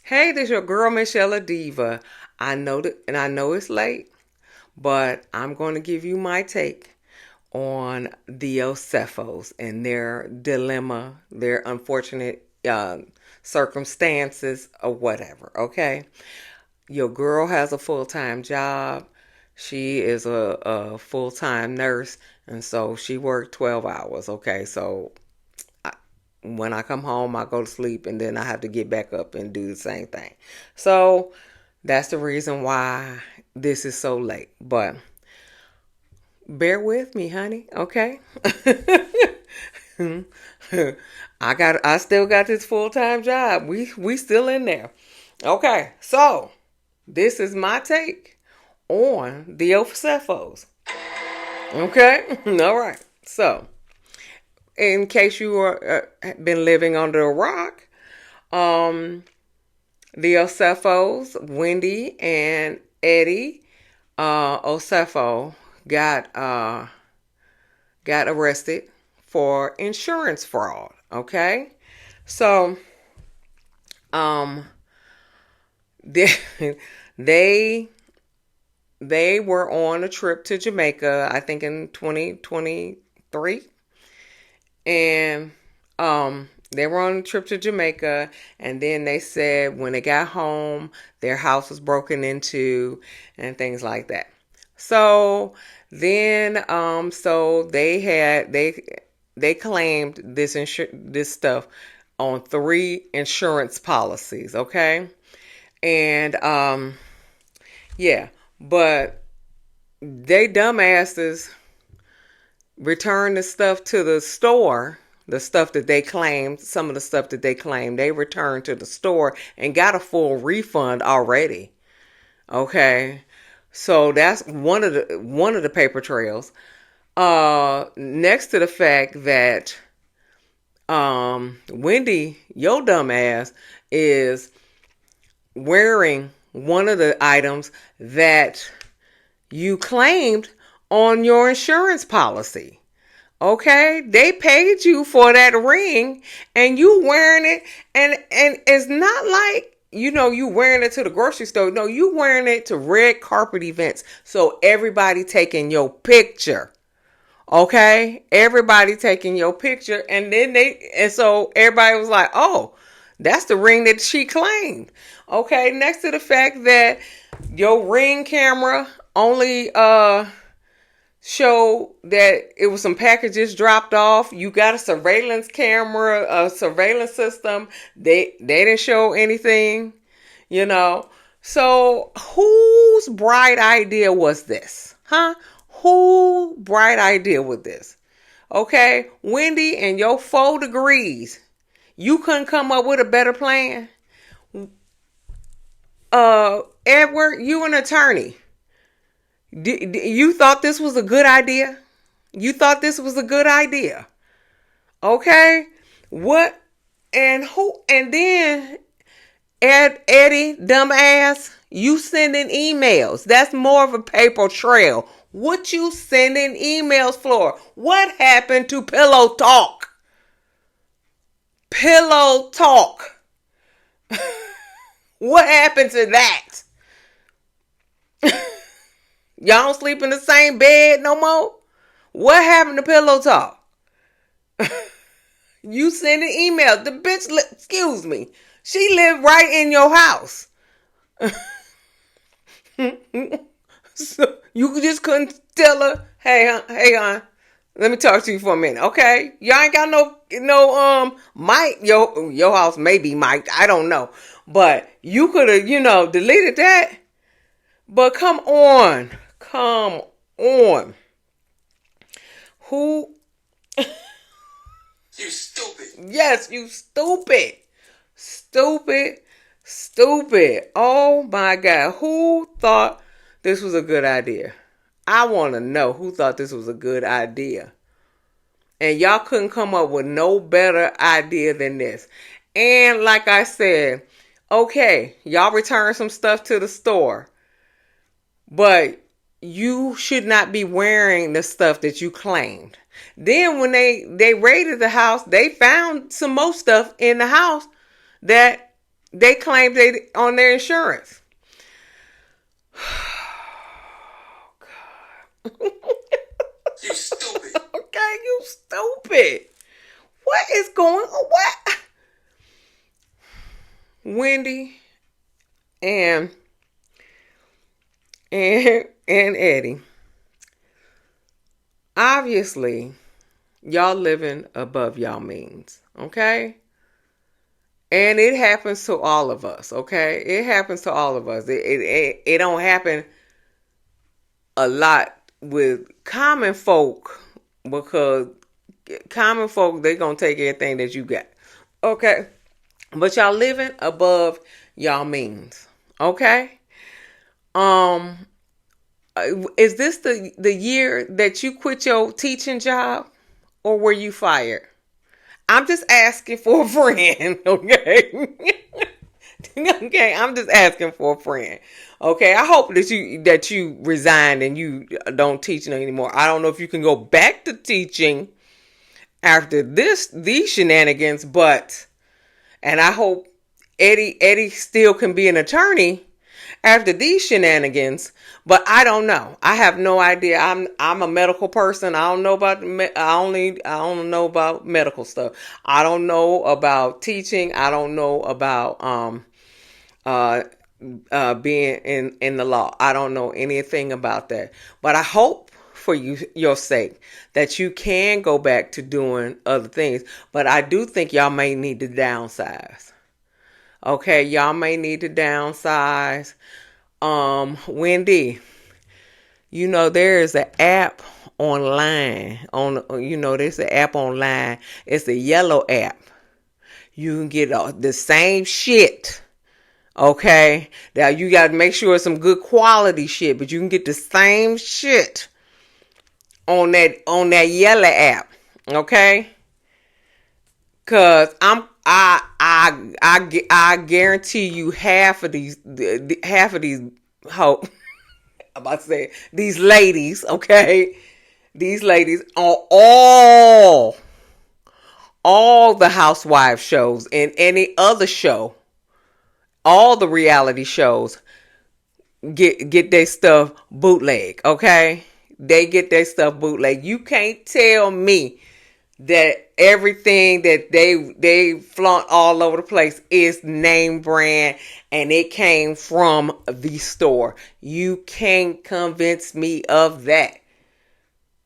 Hey, this your girl msyelladiva. I know that, and I know it's late, but I'm going to give you my take on the Osefos and their dilemma, their unfortunate circumstances, or whatever. Okay, your girl has a full-time job. She is a full-time nurse, and so she worked 12 hours. Okay, so when I come home, I go to sleep and then I have to get back up and do the same thing. So that's the reason why this is so late. But bear with me, honey. Okay. I still got this full-time job. We still in there. Okay. So this is my take on the Osefos. Okay. All right. So in case you are been living under a rock, um, the Osefos, Wendy and Eddie Osefo got arrested for insurance fraud. Okay, so um, they they they were on a trip to Jamaica, I think in 2023, and they were on a trip to Jamaica, and then they said when they got home, their house was broken into and things like that. So then, so they claimed this stuff on three insurance policies. Okay, and yeah, but they dumbasses returned the stuff to the store, the stuff that they claimed, some of the stuff that they claimed, they returned to the store and got a full refund already. Okay. So that's one of the paper trails. Next to the fact that Wendy, your dumb ass, is wearing one of the items that you claimed on your insurance policy. Okay, they paid you for that ring and you wearing it, and it's not like you wearing it to the grocery store. No, you wearing it to red carpet events. So everybody taking your picture. Okay, everybody taking your picture, and so everybody was like, "Oh, that's the ring that she claimed." Okay, next to the fact that your ring camera only show that it was some packages dropped off. You got a surveillance camera, a surveillance system. They didn't show anything, you know. So whose bright idea was this? Huh? Who bright idea was this? Okay, Wendy and your 4 degrees. You couldn't come up with a better plan. Edward, you an attorney. You thought this was a good idea? You thought this was a good idea? Okay? What? And who? And then Eddie, dumbass, you sending emails. That's more of a paper trail. What you sending emails for? What happened to pillow talk? Pillow talk. What happened to that? Y'all don't sleep in the same bed no more? What happened to pillow talk? You sending emails. The bitch, excuse me, she lived right in your house. So you just couldn't tell her, hey, hon, let me talk to you for a minute, okay? Y'all ain't got no mic. Your house may be mic'd, I don't know, but you could have, deleted that. But come on. Who? You stupid. Yes, you stupid. Stupid. Oh my God. Who thought this was a good idea? I want to know who thought this was a good idea. And y'all couldn't come up with no better idea than this. And like I said, okay, y'all return some stuff to the store. But you should not be wearing the stuff that you claimed. Then when they raided the house, they found some more stuff in the house that They claim they on their insurance. You stupid. Okay, you stupid. What is going on? What? Wendy and and Eddie. Obviously, y'all living above y'all means, okay? And it happens to all of us, okay? It happens to all of us. It don't happen a lot with common folk because common folk, they gonna take everything that you got, okay? But y'all living above y'all means, okay? Um, is this the year that you quit your teaching job, or were you fired? I'm just asking for a friend, okay? Okay, I'm just asking for a friend. Okay, I hope that you resigned and you don't teach anymore. I don't know if you can go back to teaching after these shenanigans, but and I hope Eddie still can be an attorney after these shenanigans, but I don't know. I have no idea. I'm a medical person. I don't know about I don't know about medical stuff. I don't know about teaching. I don't know about uh being in the law. I don't know anything about that. But I hope for your sake that you can go back to doing other things. But I do think y'all may need to downsize. Okay, y'all may need to downsize. Wendy, there is an app online there's an app online. It's a yellow app. You can get the same shit. Okay, now you got to make sure it's some good quality shit, but you can get the same shit on that yellow app. Okay, cause I guarantee you half of these I'm about to say these ladies. Okay, these ladies are all the housewife shows and any other show, all the reality shows get their stuff bootleg. Okay, they get their stuff bootleg. You can't tell me that everything that they flaunt all over the place is name brand and it came from the store. You can't convince me of that.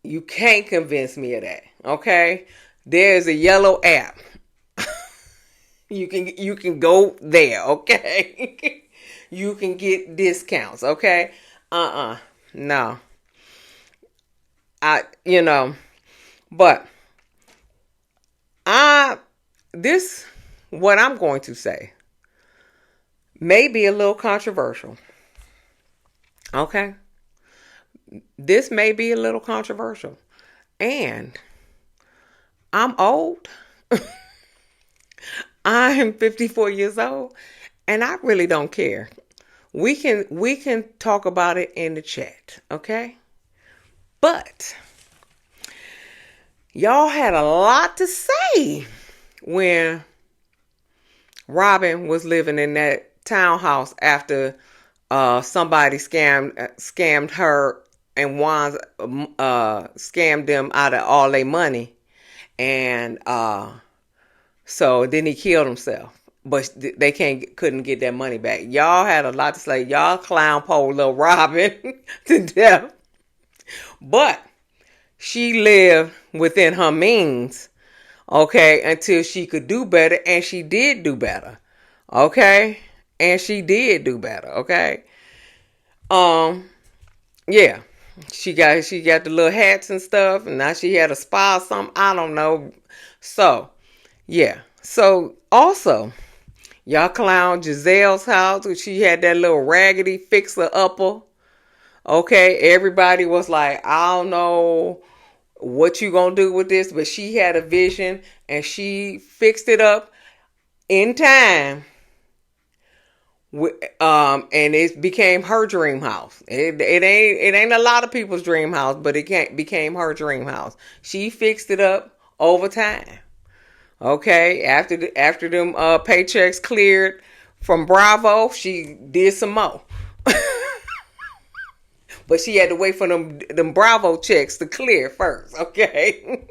You can't convince me of that. Okay, there's a yellow app. You can go there. Okay. You can get discounts. Okay. No. But this, what I'm going to say may be a little controversial. Okay. This may be a little controversial. And I'm old. I'm 54 years old and I really don't care. We can talk about it in the chat, okay? But y'all had a lot to say when Robin was living in that townhouse after somebody scammed her and Juan scammed them out of all their money, and so then he killed himself. But they couldn't get that money back. Y'all had a lot to say. Y'all clown pole little Robin to death. But she lived within her means, okay, until she could do better, and she did do better, okay, and she did do better, okay. Yeah, she got the little hats and stuff, and now she had a spa or something. I don't know. So yeah. So also, y'all clown Giselle's house. She had that little raggedy fixer upper. Okay, everybody was like, I don't know what you gonna do with this, but she had a vision and she fixed it up in time. And it became her dream house. It ain't a lot of people's dream house, but it became her dream house. She fixed it up over time. Okay, after them paychecks cleared from Bravo, she did some more. But she had to wait for them Bravo checks to clear first, okay?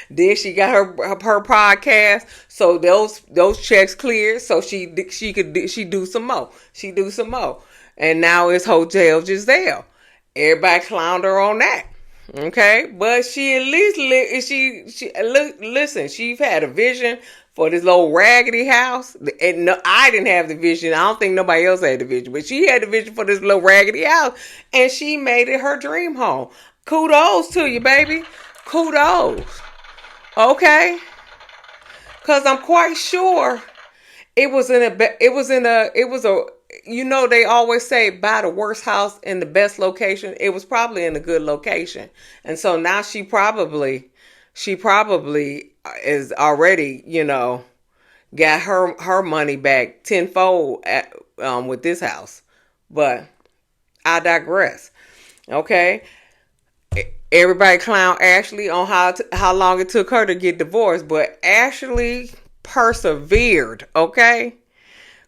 Then she got her podcast, so those checks cleared, so she do some more. She do some more, and now it's Hotel Giselle. Everybody clowned her on that. Okay, but she at least listen. She's had a vision for this little raggedy house, and no, I didn't have the vision. I don't think nobody else had the vision, but she had the vision for this little raggedy house, and she made it her dream home. Kudos to you, baby. Kudos. Okay, because I'm quite sure it was a they always say buy the worst house in the best location. It was probably in a good location. And so now she probably is already, got her money back tenfold with this house. But I digress. Okay. Everybody clown Ashley on how long it took her to get divorced, but Ashley persevered, okay?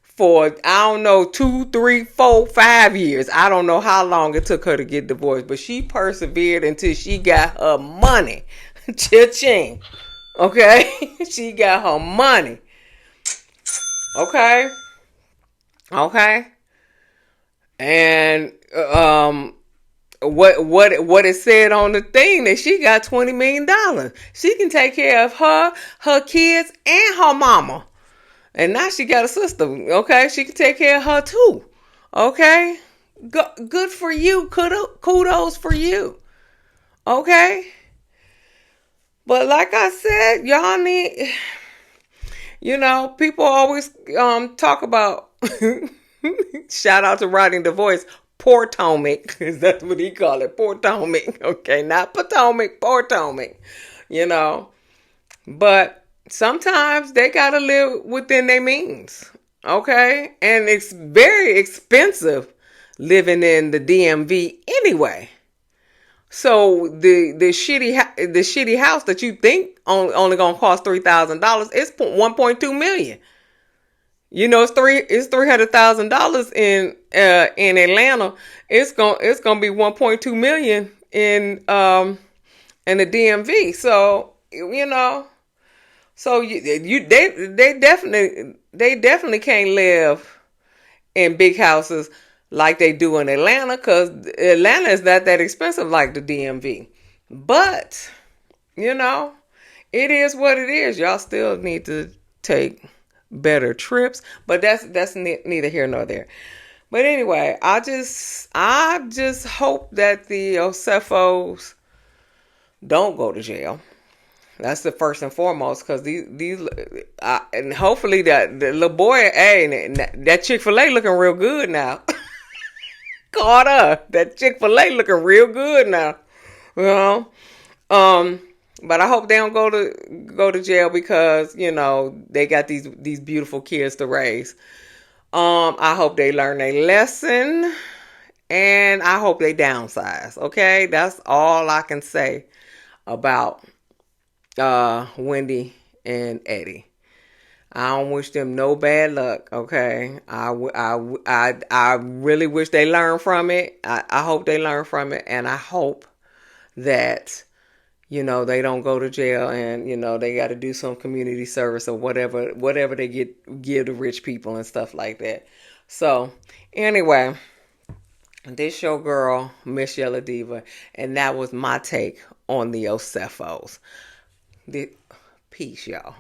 For, I don't know, 2, 3, 4, 5 years. I don't know how long it took her to get divorced, but she persevered until she got her money. Cha-ching. Okay? She got her money. Okay? Okay? And, what it said on the thing that she got $20 million. She can take care of her kids, and her mama. And now she got a sister, okay? She can take care of her too, okay? Good for you. Kudos for you, okay? But like I said, y'all need, people always talk about, shout out to Writing the Voice, Potomac, because that's what he called it, Potomac, okay? Not Potomac, Potomac, But sometimes they gotta live within their means, okay? And it's very expensive living in the DMV anyway. So the shitty house that you think only gonna cost $3,000, it's $1.2 million. It's $300,000 in Atlanta. It's gonna be $1.2 million in the DMV. So So they definitely can't live in big houses like they do in Atlanta, because Atlanta is not that expensive like the DMV. But it is what it is. Y'all still need to take better trips, but that's neither here nor there. But anyway, I just hope that the Osefos don't go to jail. That's the first and foremost, because these and hopefully the little boy, hey, that Chick-fil-A looking real good now. Carter, that Chick-fil-A looking real good now. But I hope they don't go to jail, because they got these beautiful kids to raise. I hope they learn a lesson, and I hope they downsize. Okay, that's all I can say about Wendy and Eddie. I don't wish them no bad luck. Okay, I really wish they learn from it. I hope they learn from it, and I hope that they don't go to jail, and they got to do some community service or whatever they give to rich people and stuff like that. So anyway, this your girl msyelladiva, and that was my take on the Osefos. Peace, y'all.